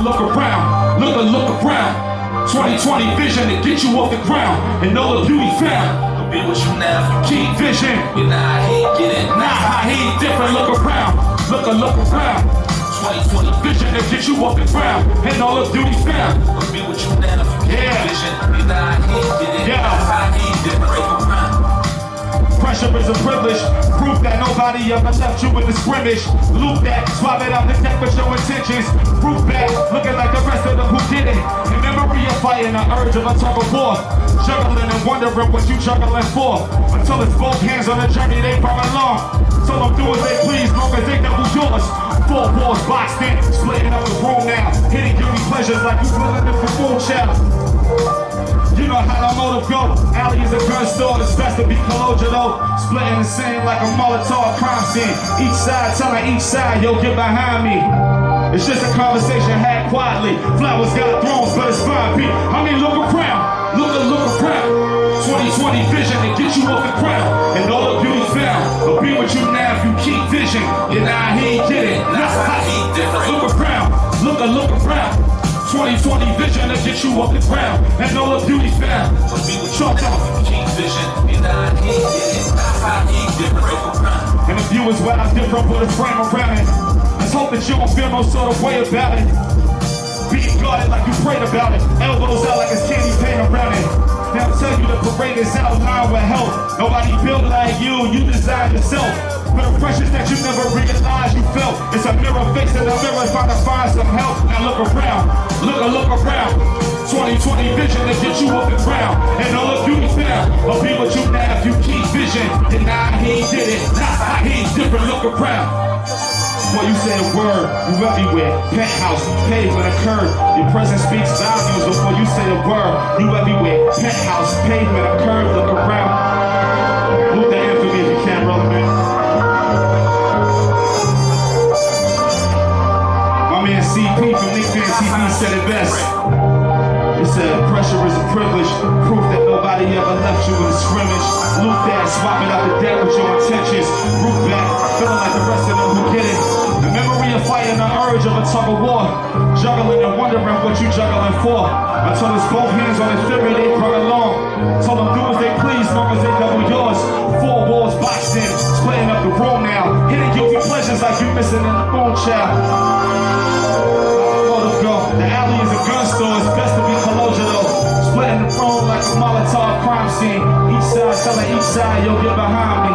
Look around, look around. 2020 vision to get you off the ground and all the beauty found. Be with you now if you Keep vision. But nah, he get it. Nah, how he different. Look around, look around. 2020 Vision to get you off the ground and all the beauty found. Be with you now if you Yeah. vision. But nah, he get it. Yeah. Nah, how he different. Look around. Pressure is a privilege. Proof that nobody ever left you in the scrimmage. Loop that, swap it out the deck with your intentions. Proof back, looking like the rest of them who did it. In memory of fighting the urge of a tug of war. Juggling and wondering what you juggling for. Until it's both hands on the journey they brought along. Tell them do as they please, long as they double yours. 4 walls boxed in, splitting up the room now. Hitting guilty pleasures like you living in for moon child. You know how the motive go. Alley is a gun store, it's best to be colloquial though. Splitting the scene like a Molotov crime scene. Each side telling each side, yo, get behind me. It's just a conversation had quietly. Flowers got thrones, but it's fine, Pete. I mean, look around, look around. 2020 vision to get you off the ground and all the beauty found. I'll be with you now if you keep vision. Yeah, nah, he ain't get it. Nah, how he different. Look around, look around. 2020 vision to get you off the ground and all the beauty found. But be with you now if you keep vision. But nah, he get it. Nah, how he different. Look around. And the view is wild different with a frame around it. Let's hope that you don't feel no sort of way about it. Being guarded like you prayed about it. Elbows out like it's candy paint around it. They'll tell you the parade is outlined with help. Nobody built like you design yourself. But the pressures that you never realized you felt. It's a mirror face in the mirror trying to find some help. Now look around, look around. 2020 vision to get you off the ground and all the beauty found. I'll be with you now if you keep vision. And nah, he ain't did it. Nah, he ain't different. Look around. Before you say a word, you everywhere. Penthouse, pavement, a curve. Your presence speaks volumes before you say a word. You everywhere. Penthouse, pavement, a curve. Look around. Move the end for me if you can, brother, man. My man CP from Nick Fan TV said it best. He said, pressure is a privilege. Proof that nobody ever left you in a scrimmage. Loop that, swap it out the deck with your intentions. Root back, feeling like the rest of them who get it. The memory of fighting the urge of a tug of war. Juggling and wondering what you juggling for. Until it's both hands on the theory they brought along. Tell them do as they please, long as they double yours. 4 walls boxed in, splitting up the room now. Hitting guilty pleasures like you missing in the phone child. The alley is a gun store, it's best to be colloquial. Splitting the throne like a Molotov crime scene. Each side telling each side, yo, get behind me.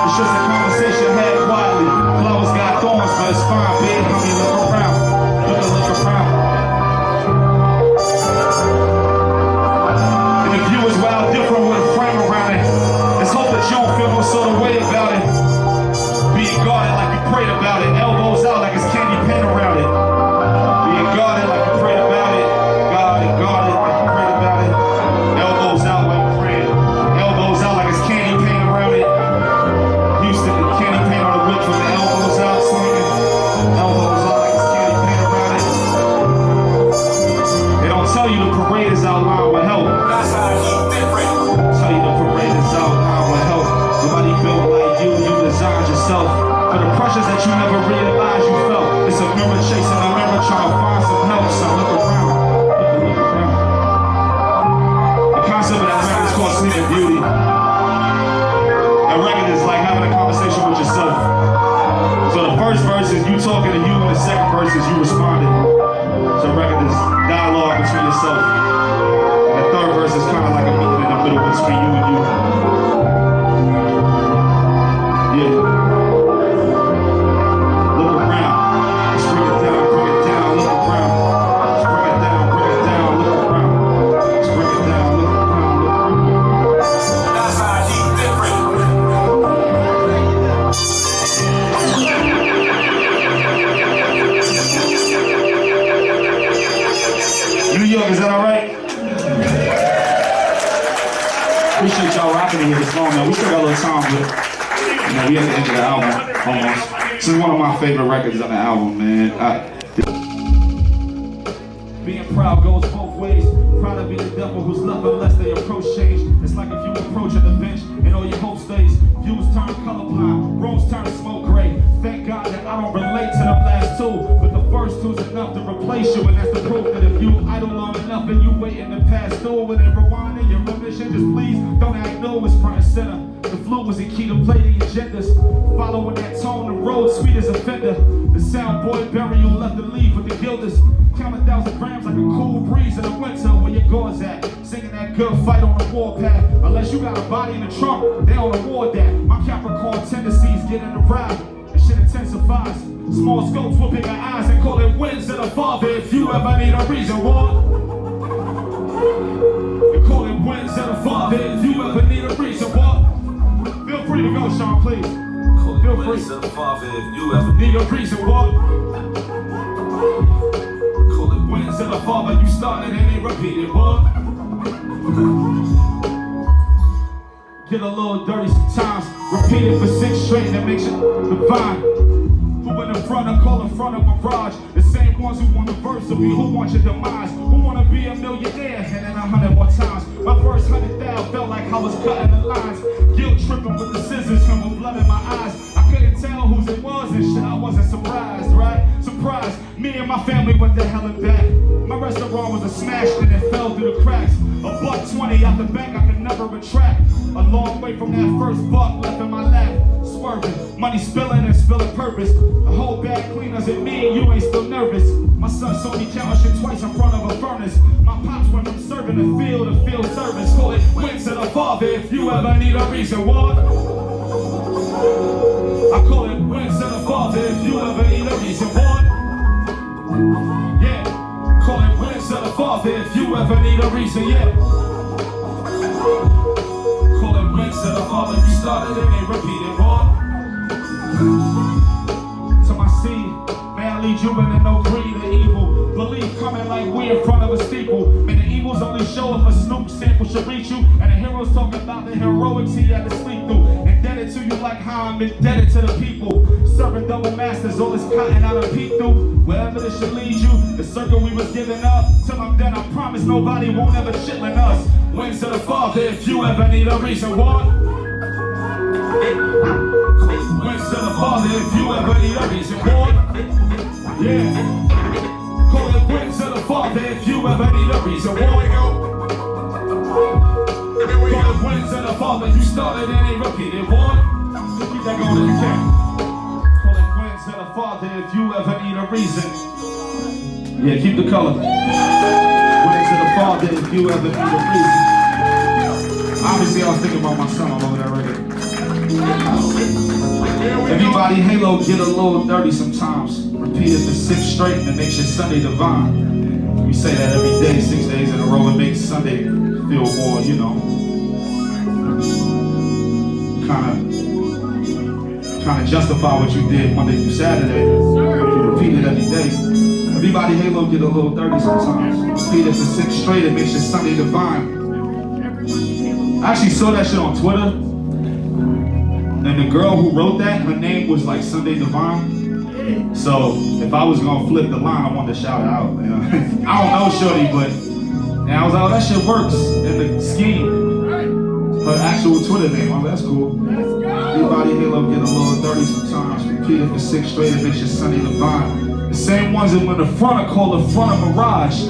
It's just a conversation had quietly. Flowers got thorns, but it's fine, big homie, look around. Look around. And the view is wild different with a frame around it. Let's hope that you don't feel no sort of way about it. Being guarded like you prayed about it. Elbows out like it's candy paint around it. Guarded like you prayed about it. Guarded like you prayed about it. Elbows out like you prayed. Elbows out like it's candy paint around it. Houston, the candy paint on the whip from the elbows out swinging. Elbows out like it's candy paint around it. They don't tell you the parade is outlined with help. That's how he different. Tell you the parade is outlined with help. Nobody built like you designed yourself. For the pressures that you never realized you felt. It's a mirror chasing a mirror trying to find some help. So look around. Look around. The concept of that record is called Sleeping Beauty. That record is like having a conversation with yourself. So the first verse is you talking to you, and the second verse is you responding. So the record is dialogue between yourself. And the third verse is kind of like a meeting in the middle between you and you. Yeah. Is that all right? Appreciate y'all rocking in here this long, man. We still got a little time, but you know, we at the end of the album, almost. This is one of my favorite records on the album, man. Being proud goes both ways. Proud to be the devil who's left unless they approach change. It's like if you approach at the bench and all your hope stays. Views turn colorblind, rooms turn smoke gray. Thank God that I don't relate to them last two, but the first two's enough to replace you, and that's the proof that if you idle long enough and you waiting to pass through and then rewinding your remission, just please don't act no as front and center. The flute was the key to play the agendas. Following that tone, the road sweet as a fender. The sound boy burial left the leaf with the gilders. Count 1,000 grams like a cool breeze in the winter where your guards at. Singing that good fight on the warpath. Unless you got a body in the trunk, they don't award that. My Capricorn tendencies get in the ride. And shit intensifies. Small scopes will pick our eyes and call it wins of the father if you ever need a reason, what? We call it wins of the father if you ever need a reason, what? Feel free to go, Sean, please. Feel free. Wins of the father if you ever Need a reason, what? Call it wins of the father, you started and ain't repeated, what? Get a little dirty sometimes. Repeat it for 6 straight and it makes you divine. Who in the front or call in front of mirage? The same ones who want the verse of me, who want your demise? Who wanna be a millionaire? And then 100 more times. My first 100,000 felt like I was cutting the lines. Guilt tripping with the scissors from with blood in my eyes. I couldn't tell whose it was and shit, I wasn't surprised, right? Surprised, me and my family went to hell and back. My restaurant was a smash and it fell through the cracks. $120 out the bank, I could never retract. A long way from that first buck left in my lap. Swerving, money spilling and spilling purpose. The whole bag clean doesn't mean you ain't still nervous. My son saw me counting shit twice in front of a furnace. My pops went from serving the field to field service. Call it wins of the father if you ever need a reason, what? I call it wins of the father if you ever need a reason, what? Yeah, call it wins of the father if you ever need a reason, yeah. Call it wins of the father, you started and they repeated, what? To my seed, may I lead you into no greed or evil. Belief coming like we in front of a steeple. May the evils only show if a Snoop sample should reach you. And the heroes talking about the heroics he had to sleep through. Indebted to you like how I'm indebted to the people. Serving double masters, all this cotton out of peek through. Wherever this should lead you, the circle we was giving up. Till I'm dead, I promise nobody won't ever chitlin' us. Wins to the father if you ever need a reason, what? Wins to the father if you ever need a reason, what? Yeah. Call it wins to the father if you ever need a reason, what? Call it wins to the father, you started and ain't repeated, what? Keep that going if you can. Call it wins to the father if you ever need a reason. Yeah, keep the color. Wins to the father if you ever need a reason. Obviously, I was thinking about my son all over that record. Everybody Halo get a little dirty sometimes. Repeat it for 6 straight and it makes your Sunday divine. We say that every day, 6 days in a row. It makes Sunday feel more, you know, kind of justify what you did Monday through Saturday. You repeat it every day. Everybody Halo get a little dirty sometimes. Repeat it for 6 straight, it makes your Sunday divine. I actually saw that shit on Twitter. And the girl who wrote that, her name was like Sunday Divine. So if I was gonna flip the line, I wanted to shout her out. You know? I don't know Shorty, but and I was like, oh, that shit works in the scheme. Her actual Twitter name, oh, that's cool. Everybody Halo get a little dirty sometimes. Repeat it for 6 straight, it makes your Sunday Divine. The same ones that were in the front are called the front of Mirage.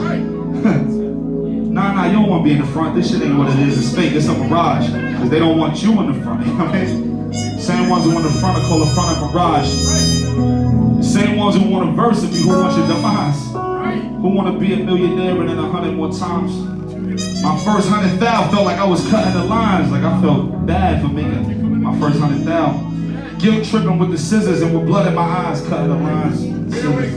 Nah, you don't want to be in the front. This shit ain't what it is. It's fake. It's a mirage. Because they don't want you in the front. You know what I mean? Same ones who want the front are called the front of mirage. The same ones who want a verse of you, who want your demise. Who want to be a millionaire and then 100 more times. My first 100,000 felt like I was cutting the lines. Like I felt bad for making my first 100,000. Guilt tripping with the scissors and with blood in my eyes, cutting the lines. Scissors.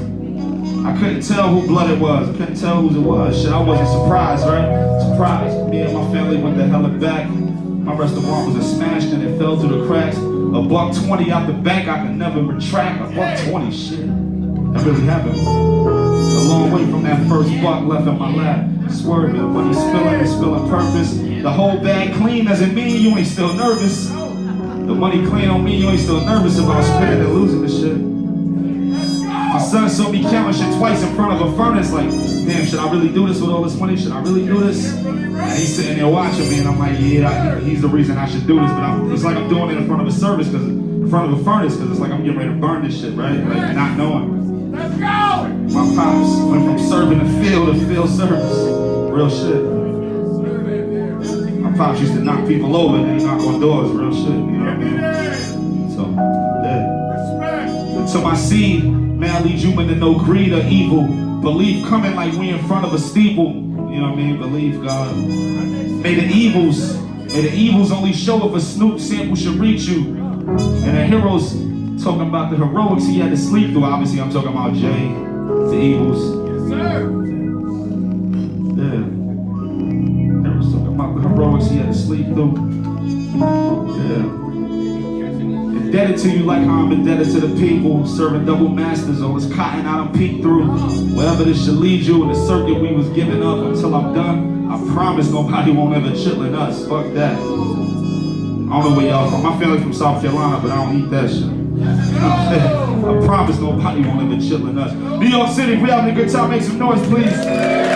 I couldn't tell who blood it was. I couldn't tell whose it was. Shit, I wasn't surprised, right? Surprised. Me and my family went the hell back. My restaurant was a smash and it fell through the cracks. $120 out the bank, I could never retract. $120, shit. That really happened. A long way from that first buck left in my lap. Swerving, money spilling and spilling purpose. The whole bag clean doesn't mean you ain't still nervous. The money clean don't mean you ain't still nervous about spending and losing the shit. My son saw me counting shit twice in front of a furnace, like, damn, should I really do this with all this money? Should I really do this? And he's sitting there watching me, and I'm like, yeah, he's the reason I should do this, but it's like I'm doing it in front of a service, in front of a furnace, because it's like I'm getting ready to burn this shit, right? Like, not knowing. Let's go! My pops went from serving the field to field service. Real shit. My pops used to knock people over and then knock on doors. Real shit, you know what I mean? So, yeah. To my seed, may I lead you into no greed or evil. Believe coming like we in front of a steeple. You know what I mean? Believe God. May the evils only show if a Snoop sample should reach you. And the heroes talking about the heroics he had to sleep through. Obviously, I'm talking about Jay, the Eagles. Yes, sir. Yeah. Heroes talking about the heroics he had to sleep through. Yeah. Indebted to you like how I'm indebted to the people. Serving double masters, all this cotton I done peeked through. Wherever this should lead you in the circuit we was giving up until I'm done. I promise nobody won't ever chitlin' us. Fuck that. I don't know where y'all from. My family's from South Carolina, but I don't eat that shit. I promise nobody won't ever chitlin' us. New York City, if we having a good time, make some noise, please.